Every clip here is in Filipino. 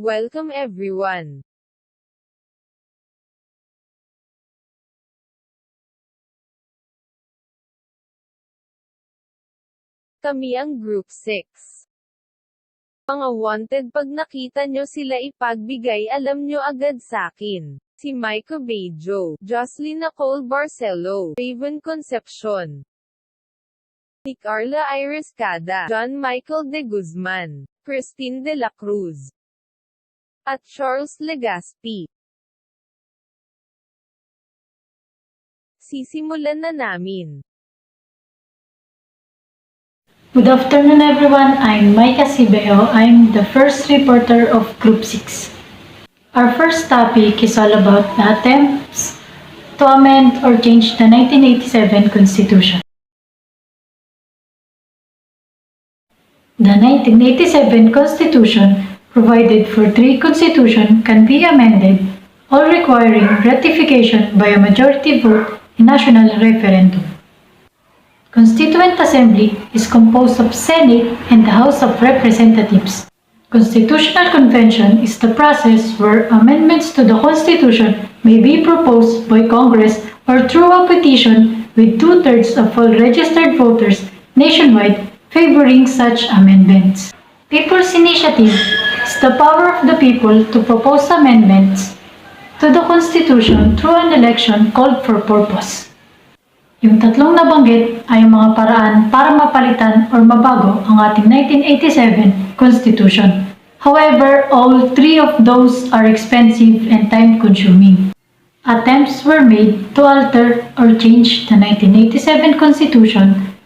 Welcome everyone. Kami ang Group 6. Mga wanted, pag nakita nyo sila ipagbigay alam nyo agad sakin. Si Micah BEJO, Juslie Nicol BARCELO, Raven Concepcion, Nicarla CADA, John Michael de GUZMAN, Christine de la CRUZ, at Charles LEGASPI. Sisimulan na namin. Good afternoon everyone, I'm Micah BEJO. I'm the first reporter of Group 6. Our first topic is all about the attempts to amend or change the 1987 Constitution. The 1987 Constitution provided for 3 constitutions can be amended, all requiring ratification by a majority vote in national referendum. Constituent Assembly is composed of Senate and the House of Representatives. Constitutional Convention is the process where amendments to the Constitution may be proposed by Congress or through a petition with 2/3 of all registered voters nationwide favoring such amendments. People's Initiative is the power of the people to propose amendments to the Constitution through an election called for purpose. Yung tatlong nabanggit ay mga paraan para mapalitan or mabago ang ating 1987 Constitution. However, all 3 of those are expensive and time-consuming. Attempts were made to alter or change the 1987 Constitution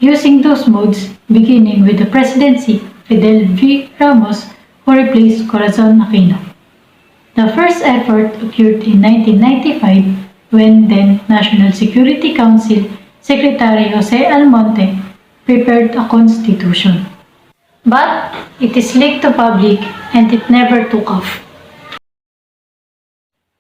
using those modes, beginning with the presidency Fidel V. Ramos, who replaced Corazon Aquino. The first effort occurred in 1995 when then National Security Council Secretary Jose Almonte prepared a constitution. But it is leaked to public and it never took off.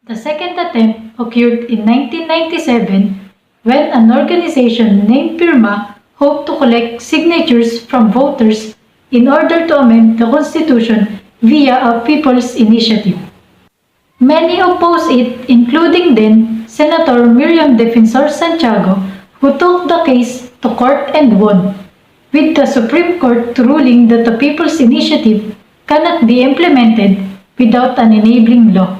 The second attempt occurred in 1997 when an organization named PIRMA hoped to collect signatures from voters in order to amend the Constitution via a People's Initiative. Many opposed it, including then Senator Miriam Defensor Santiago, who took the case to court and won, with the Supreme Court ruling that the People's Initiative cannot be implemented without an enabling law.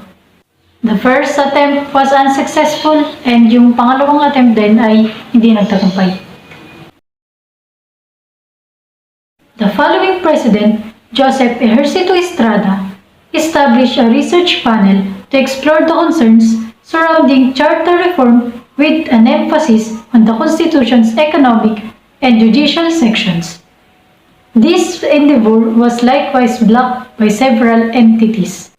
The first attempt was unsuccessful and yung pangalawang attempt din ay hindi nagtagumpay. The following President, Joseph Ejercito Estrada, established a research panel to explore the concerns surrounding charter reform with an emphasis on the Constitution's economic and judicial sections. This endeavor was likewise blocked by several entities.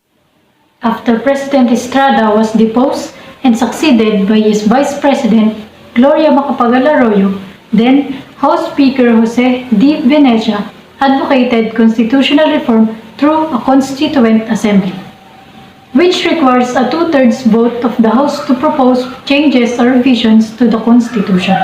After President Estrada was deposed and succeeded by his Vice President Gloria Macapagal-Arroyo, then House Speaker Jose D. Venecia advocated constitutional reform through a Constituent Assembly, which requires a 2/3 vote of the House to propose changes or revisions to the Constitution.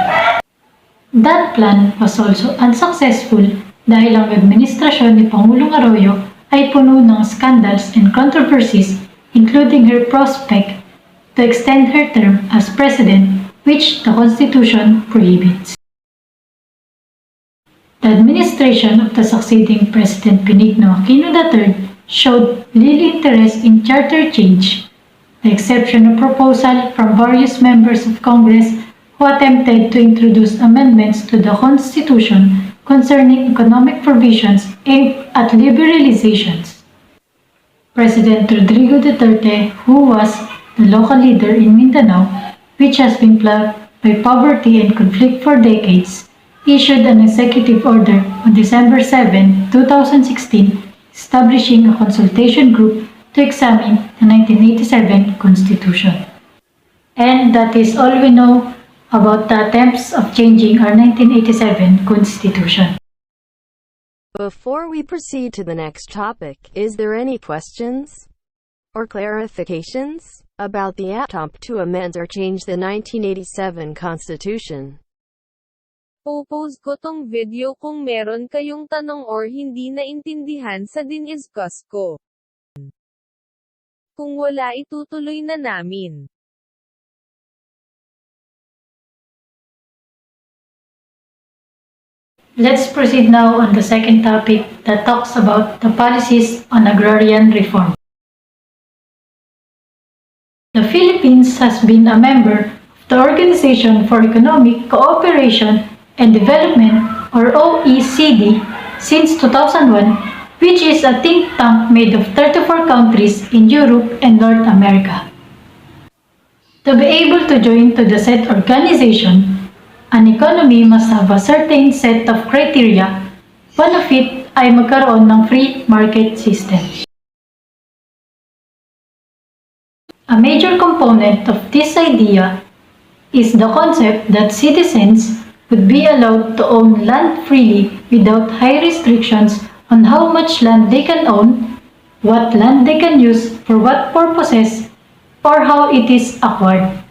That plan was also unsuccessful dahil ang administrasyon ni Pangulong Arroyo ay puno ng scandals and controversies, including her prospect to extend her term as President, which the Constitution prohibits. The administration of the succeeding President Benigno Aquino III showed little interest in charter change, the exception of proposal from various members of Congress who attempted to introduce amendments to the Constitution concerning economic provisions aimed at liberalizations. President Rodrigo Duterte, who was the local leader in Mindanao, which has been plagued by poverty and conflict for decades, issued an executive order on December 7, 2016, establishing a consultation group to examine the 1987 Constitution. And that is all we know about the attempts of changing our 1987 Constitution. Before we proceed to the next topic, is there any questions or clarifications about the attempt to amend or change the 1987 Constitution? Popost ko tong video kung meron kayong tanong or hindi naintindihan sa diniscuss ko. Kung wala itutuloy na namin. Let's proceed now on the second topic that talks about the policies on agrarian reform. The Philippines has been a member of the Organization for Economic Cooperation and Development, or OECD, since 2001, which is a think tank made of 34 countries in Europe and North America. To be able to join to the said organization, an economy must have a certain set of criteria. One of it ay magkaroon ng free market system. A major component of this idea is the concept that citizens would be allowed to own land freely without high restrictions on how much land they can own, what land they can use for what purposes, or how it is acquired.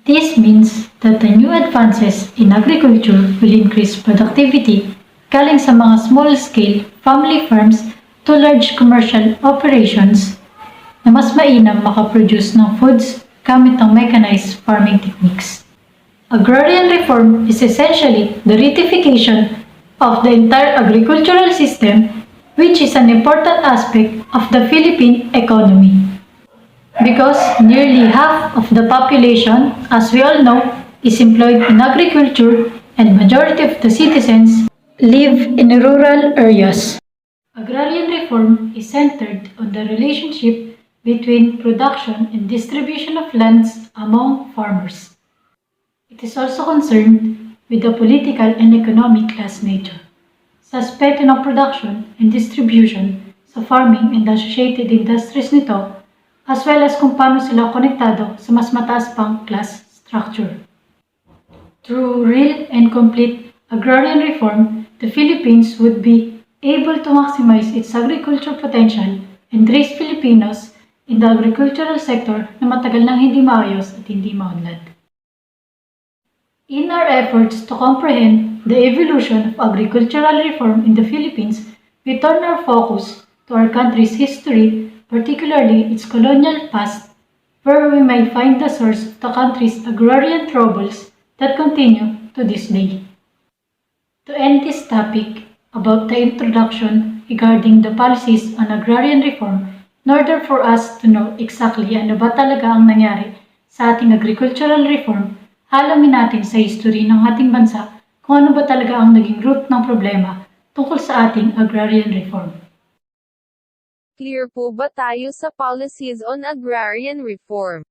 This means that the new advances in agriculture will increase productivity galing sa mga small-scale family farms to large commercial operations na mas mainam makaproduce ng foods gamit ang mechanized farming techniques. Agrarian reform is essentially the ratification of the entire agricultural system, which is an important aspect of the Philippine economy. Because nearly half of the population, as we all know, is employed in agriculture and majority of the citizens live in rural areas. Agrarian reform is centered on the relationship between production and distribution of lands among farmers. It is also concerned with the political and economic class nature, sa aspeto ng production and distribution sa farming and associated industries nito, as well as kung paano sila konektado sa mas mataas pang class structure. Through real and complete agrarian reform, the Philippines would be able to maximize its agricultural potential and raise Filipinos in the agricultural sector na matagal nang hindi maayos at hindi maunlad. In our efforts to comprehend the evolution of agricultural reform in the Philippines, we turn our focus to our country's history, particularly its colonial past, where we may find the source of the country's agrarian troubles that continue to this day. To end this topic about the introduction regarding the policies on agrarian reform, in order for us to know exactly ano ba talaga ang nangyari sa ating agricultural reform, alamin natin sa history ng ating bansa kung ano ba talaga ang naging root ng problema tungkol sa ating agrarian reform. Clear po ba tayo sa policies on agrarian reform?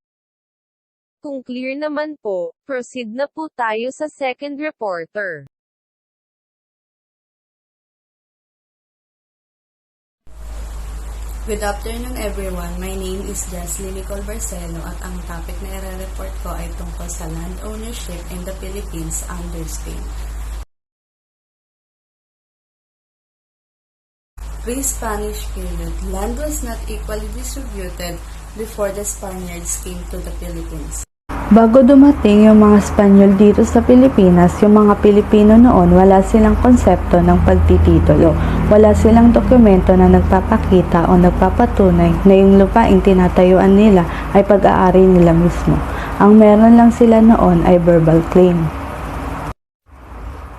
Kung clear naman po, proceed na po tayo sa second reporter. Good afternoon everyone. My name is Juslie Nicol BARCELO at ang topic na i-report ko ay tungkol sa land ownership in the Philippines under Spain. Pre-Spanish period, land was not equally distributed before the Spaniards came to the Philippines. Bago dumating yung mga Espanyol dito sa Pilipinas, yung mga Pilipino noon wala silang konsepto ng pagtititulo. Wala silang dokumento na nagpapakita o nagpapatunay na yung lupaing tinatayuan nila ay pag-aari nila mismo. Ang meron lang sila noon ay verbal claim.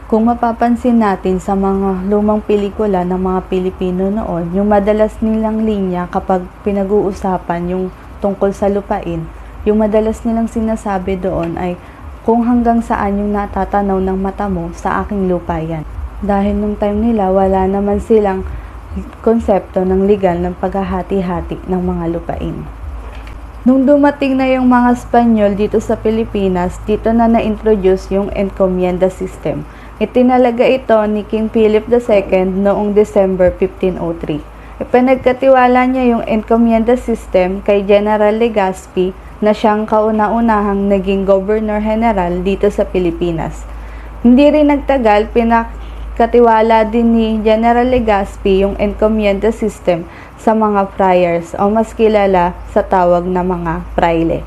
Kung mapapansin natin sa mga lumang pelikula ng mga Pilipino noon, yung madalas nilang linya kapag pinag-uusapan yung tungkol sa lupain, yung madalas nilang sinasabi doon ay kung hanggang saan yung natatanaw ng mata mo sa aking lupa yan. Dahil nung time nila wala naman silang konsepto ng legal ng paghahati-hati ng mga lupain. Nung dumating na yung mga Espanyol dito sa Pilipinas, dito na na-introduce yung encomienda system. Itinalaga ito ni King Philip II noong December 1503. Ipinagkatiwala niya yung encomienda system kay General LEGASPI na siyang kauna-unahang naging Governor General dito sa Pilipinas. Hindi rin nagtagal, pinakatiwala din ni General LEGASPI yung encomienda system sa mga friars o mas kilala sa tawag na mga fraile.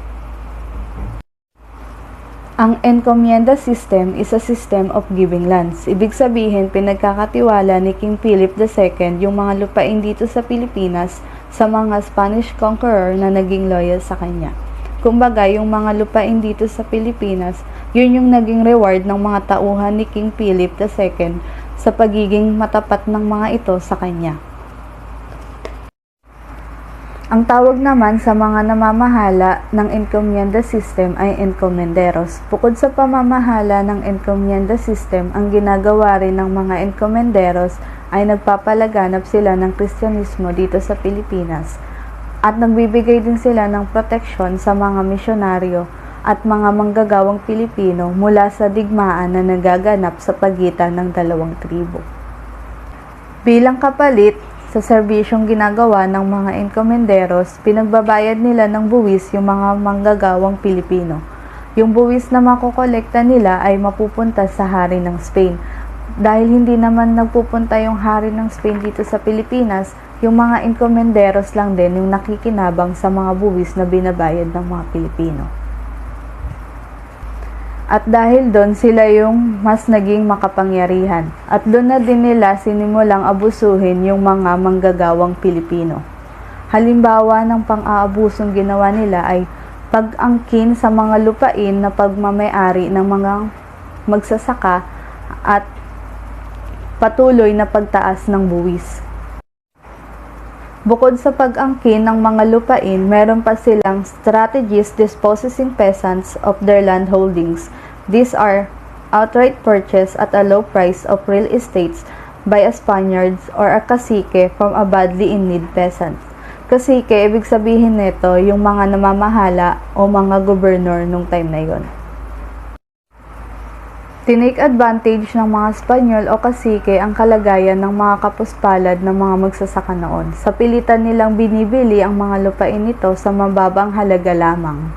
Ang encomienda system is a system of giving lands. Ibig sabihin, pinagkakatiwala ni King Philip II yung mga lupain dito sa Pilipinas sa mga Spanish conqueror na naging loyal sa kanya. Kumbaga, yung mga lupain dito sa Pilipinas, yun yung naging reward ng mga tauhan ni King Philip II sa pagiging matapat ng mga ito sa kanya. Ang tawag naman sa mga namamahala ng encomienda system ay encomenderos. Bukod sa pamamahala ng encomienda system, ang ginagawa rin ng mga encomenderos ay nagpapalaganap sila ng Kristyanismo dito sa Pilipinas at nagbibigay din sila ng proteksyon sa mga misyonaryo at mga manggagawang Pilipino mula sa digmaan na nagaganap sa pagitan ng dalawang tribo. Bilang kapalit, sa serbisyong ginagawa ng mga encomenderos, pinagbabayad nila ng buwis yung mga manggagawang Pilipino. Yung buwis na makokolekta nila ay mapupunta sa hari ng Spain. Dahil hindi naman nagpupunta yung hari ng Spain dito sa Pilipinas, yung mga encomenderos lang din yung nakikinabang sa mga buwis na binabayad ng mga Pilipino. At dahil doon sila yung mas naging makapangyarihan. At doon na din nila sinimulang abusuhin yung mga manggagawang Pilipino. Halimbawa ng pang-aabusong ginawa nila ay pag-angkin sa mga lupain na pagmamay-ari ng mga magsasaka at patuloy na pagtaas ng buwis. Bukod sa pag-angkin ng mga lupain, meron pa silang strategies dispossessing peasants of their land holdings. These are outright purchase at a low price of real estates by a Spaniards or a cacique from a badly in need peasant. Cacique, ibig sabihin nito yung mga namamahala o mga gobernur nung time na yon. Tinake advantage ng mga Espanyol o cacique ang kalagayan ng mga kapuspalad ng mga magsasaka noon. Sa pilitan nilang binibili ang mga lupain nito sa mababang halaga lamang.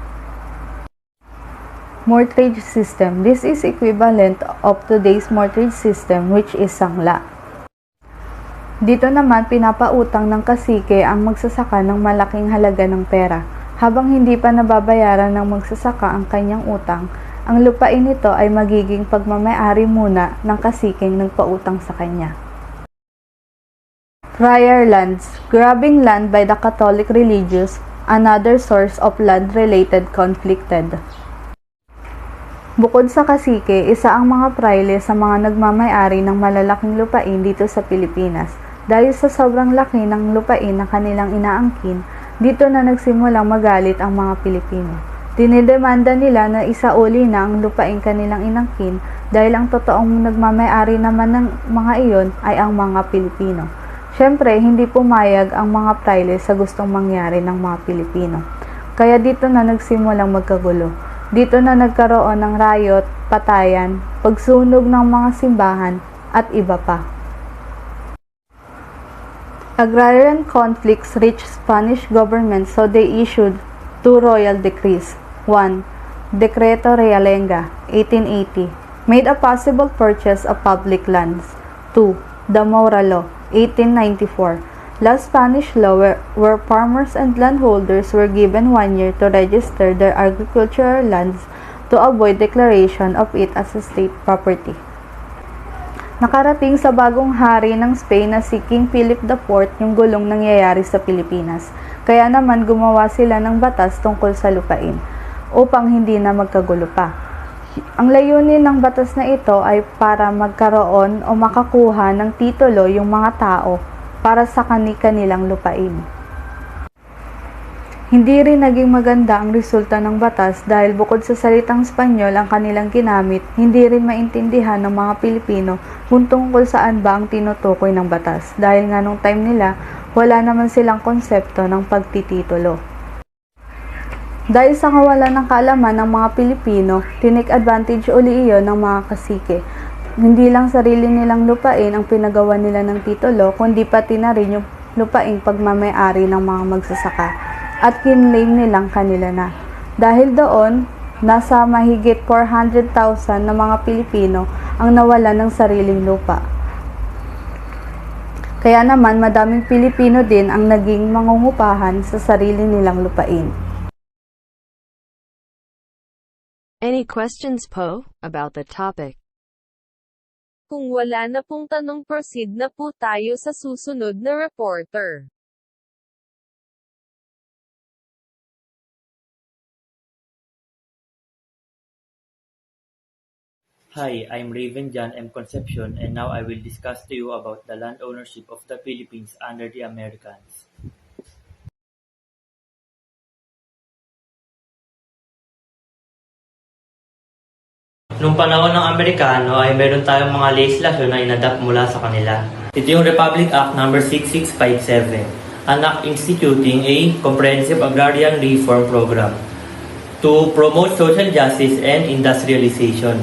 Mortgage system. This is equivalent of today's mortgage system, which is sangla. Dito naman pinapautang ng cacique ang magsasaka ng malaking halaga ng pera. Habang hindi pa nababayaran ng magsasaka ang kanyang utang, ang lupain nito ay magiging pagmamay-ari muna ng caciqueng nagpautang sa kanya. Friar lands, grabbing land by the Catholic religious, another source of land-related conflicted. Bukod sa cacique, isa ang mga praile sa mga nagmamay-ari ng malalaking lupain dito sa Pilipinas. Dahil sa sobrang laki ng lupain na kanilang inaangkin, dito na nagsimulang magalit ang mga Pilipino. Dinidemanda nila na isauli na ang lupain kanilang inangkin dahil ang totoong nagmamay-ari naman ng mga iyon ay ang mga Pilipino. Siyempre, hindi pumayag ang mga praile sa gustong mangyari ng mga Pilipino. Kaya dito na nagsimulang magkagulo. Dito na nagkaroon ng riot, patayan, pagsunog ng mga simbahan at iba pa. Agrarian conflicts reached Spanish government so they issued two royal decrees. 1. Decreto Realenga, 1880, made a possible purchase of public lands. 2. The Mora Law, 1894, last Spanish law where farmers and landholders were given 1 year to register their agricultural lands to avoid declaration of it as a state property. Nakarating sa bagong hari ng Spain na si King Philip IV yung gulong nangyayari sa Pilipinas. Kaya naman gumawa sila ng batas tungkol sa lupain upang hindi na magkagulo pa. Ang layunin ng batas na ito ay para magkaroon o makakuha ng titulo yung mga tao para sa kani-kanilang lupain. Hindi rin naging maganda ang resulta ng batas dahil bukod sa salitang Espanyol ang kanilang ginamit, hindi rin maintindihan ng mga Pilipino kung tungkol saan ba ang tinutukoy ng batas dahil nga nung time nila, wala naman silang konsepto ng pagtititulo. Dahil sa kawalan ng kaalaman ng mga Pilipino, tinake advantage uli iyon ng mga cacique. Hindi lang sarili nilang lupain ang pinagawa nila ng titulo, kundi pati na rin yung lupaing pagmamay-ari ng mga magsasaka at kinlaim nilang kanila na. Dahil doon, nasa mahigit 400,000 na mga Pilipino ang nawala ng sariling lupa. Kaya naman madaming Pilipino din ang naging mangungupahan sa sarili nilang lupain. Any questions po about the topic? Kung wala na pong tanong, proceed na po tayo sa susunod na reporter. Hi, I'm Raven John M. Concepcion, and now I will discuss to you about the land ownership of the Philippines under the Americans. Nung panahon ng Amerikano ay meron tayong mga legislasyon na inadapt mula sa kanila. Ito yung Republic Act No. 6657, an act instituting a comprehensive agrarian reform program to promote social justice and industrialization,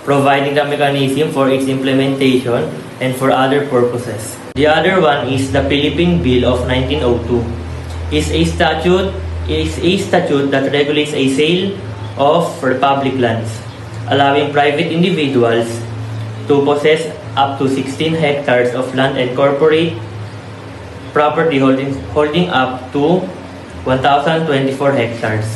providing the mechanism for its implementation and for other purposes. The other one is the Philippine Bill of 1902. Is a statute that regulates a sale of public lands, allowing private individuals to possess up to 16 hectares of land and corporate property holding up to 1,024 hectares.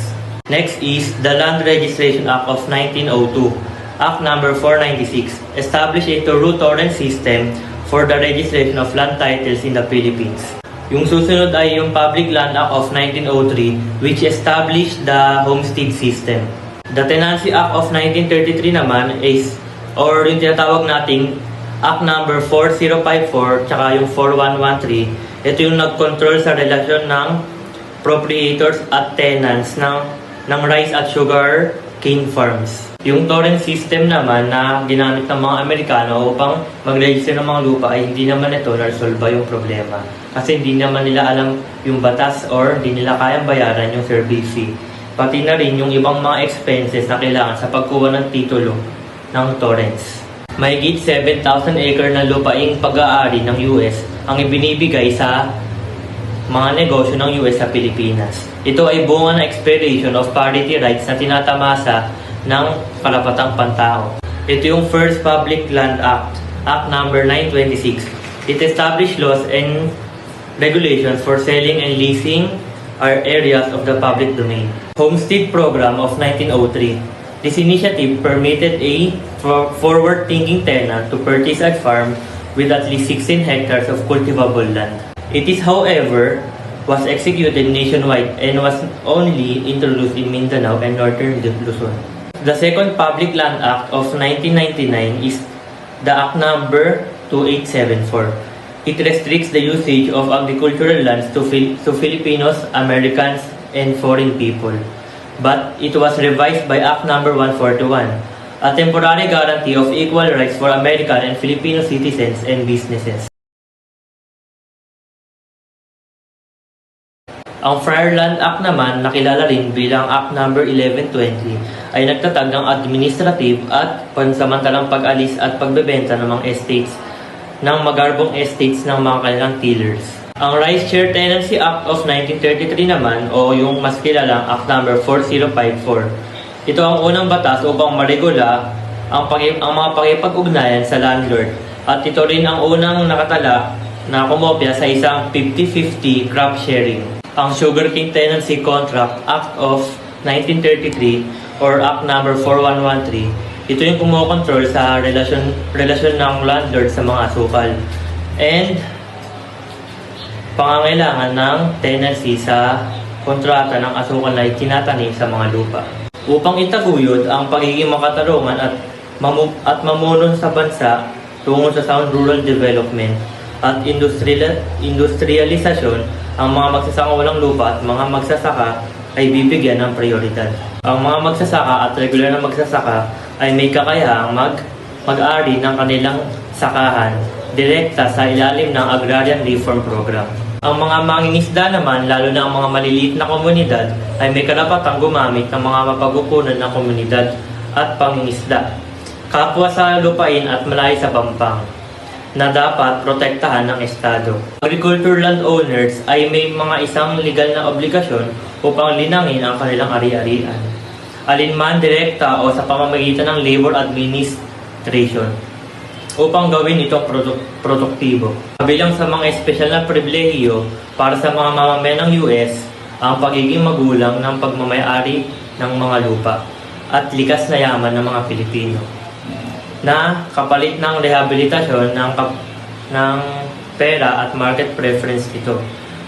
Next is the Land Registration Act of 1902. Act number 496 established a thorough torrent system for the registration of land titles in the Philippines. Yung susunod ay yung Public Land Act of 1903, which established the homestead system. The Tenancy Act of 1933 naman is, or yung tinatawag nating Act number 4054 tsaka yung 4113, ito yung nag-control sa relasyon ng proprietors at tenants ng rice at sugar cane farms. Yung torrent system naman na ginamit ng mga Amerikano upang mag-register ng mga lupa ay hindi naman ito na-resolve yung problema. Kasi hindi naman nila alam yung batas or hindi nila kayang bayaran yung survey fee. Pati na rin yung ibang mga expenses na kailangan sa pagkuha ng titulo ng torrents. Mahigit 7,000 acre na lupaing pag-aari ng US ang ibinibigay sa mga negosyo ng US sa Pilipinas. Ito ay bunga ng expiration of parity rights na tinatamasa ng karapatang pantao. Ito yung First Public Land Act, Act number 926. It established laws and regulations for selling and leasing our areas of the public domain. Homestead Program of 1903. This initiative permitted a forward-thinking tenant to purchase a farm with at least 16 hectares of cultivable land. It is, however, was executed nationwide and was only introduced in Mindanao and Northern Luzon. The Second Public Land Act of 1999 is the Act number 2874. It restricts the usage of agricultural lands to Filipinos, Americans, and foreign people. But it was revised by Act number 141, a temporary guarantee of equal rights for American and Filipino citizens and businesses. Ang Fair Land Act naman, nakilala rin bilang Act number 1120, ay nagtatag ng administrative at pansamantalang pag-alis at pagbebenta ng mga estates ng magarbong estates ng mga kanilang tillers. Ang Rice Share Tenancy Act of 1933 naman, o yung mas kilalang Act number 4054. Ito ang unang batas upang maregula ang mga pakipag-ugnayan sa landlord, at ito rin ang unang nakatala na kumopya sa isang 50-50 crop sharing. Ang Sugarcane Tenancy Contract Act of 1933 or Act number 4113, ito yung kumokontrol sa relasyon ng landlord sa mga asukal and pangangailangan ng tenancy sa kontrata ng asukal na itinatanim sa mga lupa. Upang itaguyod ang pagiging makatarungan at mamuno sa bansa tungo sa sound rural development at industrialisasyon, ang mga magsasaka walang lupa at mga magsasaka ay bibigyan ng prioridad. Ang mga magsasaka at regular na magsasaka ay may kakayahang mag-ari ng kanilang sakahan direkta sa ilalim ng Agrarian Reform Program. Ang mga mangingisda naman, lalo na ang mga maliliit na komunidad, ay may karapatang gumamit ng mga mapagkukunan ng komunidad at pangingisda, kapwa sa lupain at malayo sa pampang, na dapat protektahan ng Estado. Agriculture landowners ay may mga isang legal na obligasyon upang linangin ang kanilang ari-arian, alinman direkta o sa pamamagitan ng labor administration, upang gawin itong produktibo. Kabilang sa mga espesyal na pribilehiyo para sa mga mamamayan ng US, ang pagiging magulang ng pagmamayari ng mga lupa at likas na yaman ng mga Pilipino, na kapalit ng rehabilitasyon ng pera at market preference ito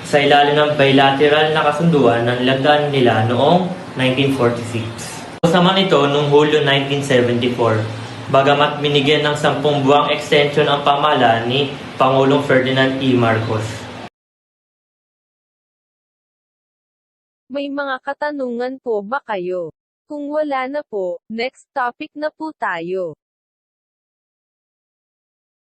sa ilalim ng bilateral na kasunduan ng lagdaan nila noong 1946. Kasama nito noong Hulyo 1974, bagamat binigyan ng 10 buwang extension ang pamahalaan ni Pangulong Ferdinand E. Marcos. May mga katanungan po ba kayo? Kung wala na po, next topic na po tayo.